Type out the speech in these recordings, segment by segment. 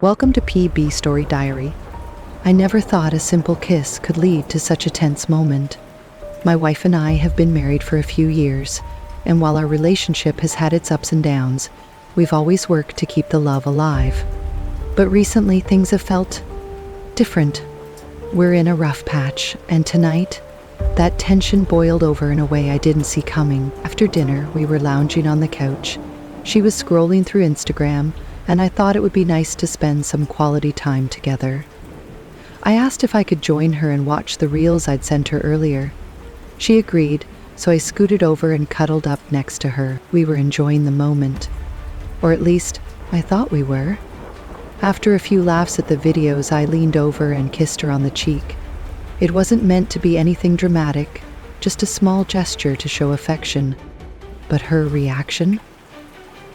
Welcome to PB Story Diary. I never thought a simple kiss could lead to such a tense moment. My wife and I have been married for a few years, and while our relationship has had its ups and downs, we've always worked to keep the love alive. But recently things have felt different. We're in a rough patch, and tonight, that tension boiled over in a way I didn't see coming. After dinner, we were lounging on the couch. She was scrolling through Instagram, and I thought it would be nice to spend some quality time together. I asked if I could join her and watch the reels I'd sent her earlier. She agreed, so I scooted over and cuddled up next to her. We were enjoying the moment. Or at least, I thought we were. After a few laughs at the videos, I leaned over and kissed her on the cheek. It wasn't meant to be anything dramatic, just a small gesture to show affection. But her reaction?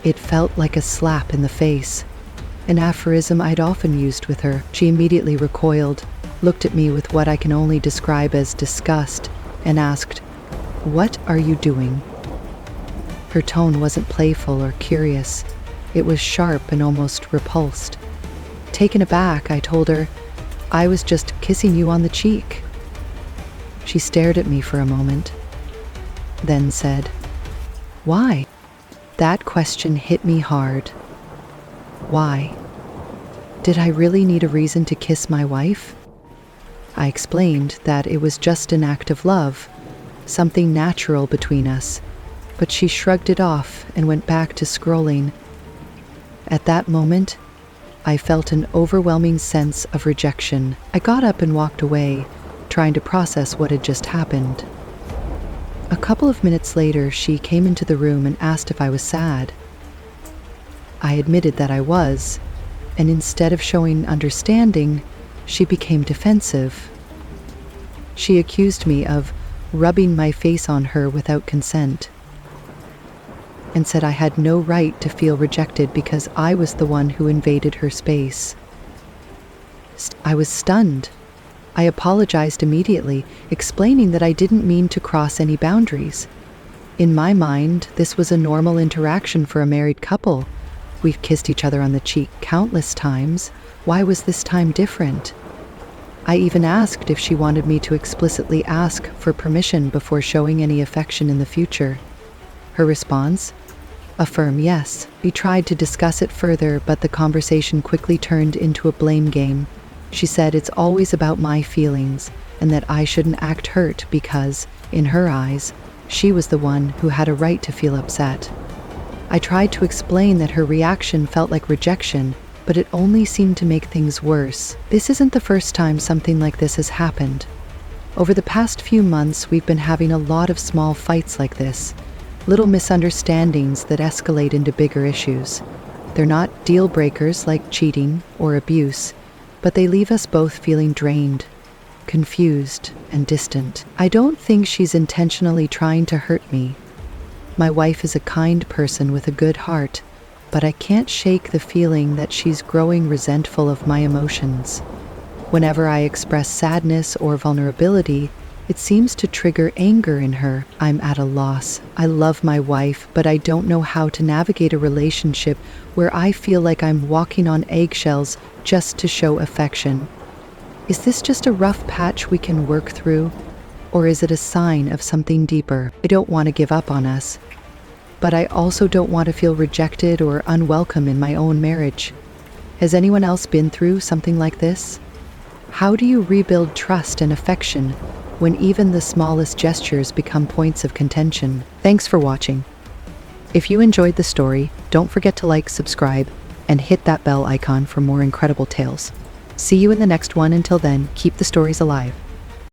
It felt like a slap in the face, an aphorism I'd often used with her. She immediately recoiled, looked at me with what I can only describe as disgust, and asked, "What are you doing?" Her tone wasn't playful or curious. It was sharp and almost repulsed. Taken aback, I told her, "I was just kissing you on the cheek." She stared at me for a moment, then said, "Why?" That question hit me hard. Why? Did I really need a reason to kiss my wife? I explained that it was just an act of love, something natural between us, but she shrugged it off and went back to scrolling. At that moment, I felt an overwhelming sense of rejection. I got up and walked away, trying to process what had just happened. A couple of minutes later, she came into the room and asked if I was sad. I admitted that I was, and instead of showing understanding, she became defensive. She accused me of rubbing my face on her without consent, and said I had no right to feel rejected because I was the one who invaded her space. I was stunned. I apologized immediately, explaining that I didn't mean to cross any boundaries. In my mind, this was a normal interaction for a married couple. We've kissed each other on the cheek countless times. Why was this time different? I even asked if she wanted me to explicitly ask for permission before showing any affection in the future. Her response? A firm yes. We tried to discuss it further, but the conversation quickly turned into a blame game. She said it's always about my feelings and that I shouldn't act hurt because, in her eyes, she was the one who had a right to feel upset. I tried to explain that her reaction felt like rejection, but it only seemed to make things worse. This isn't the first time something like this has happened. Over the past few months, we've been having a lot of small fights like this, little misunderstandings that escalate into bigger issues. They're not deal breakers like cheating or abuse, but they leave us both feeling drained, confused, and distant. I don't think she's intentionally trying to hurt me. My wife is a kind person with a good heart, but I can't shake the feeling that she's growing resentful of my emotions. Whenever I express sadness or vulnerability, it seems to trigger anger in her. I'm at a loss. I love my wife, but I don't know how to navigate a relationship where I feel like I'm walking on eggshells just to show affection. Is this just a rough patch we can work through, or is it a sign of something deeper? I don't want to give up on us, but I also don't want to feel rejected or unwelcome in my own marriage. Has anyone else been through something like this? How do you rebuild trust and affection when even the smallest gestures become points of contention? Thanks for watching. If you enjoyed the story, don't forget to like, subscribe, and hit that bell icon for more incredible tales. See you in the next one. Until then, keep the stories alive.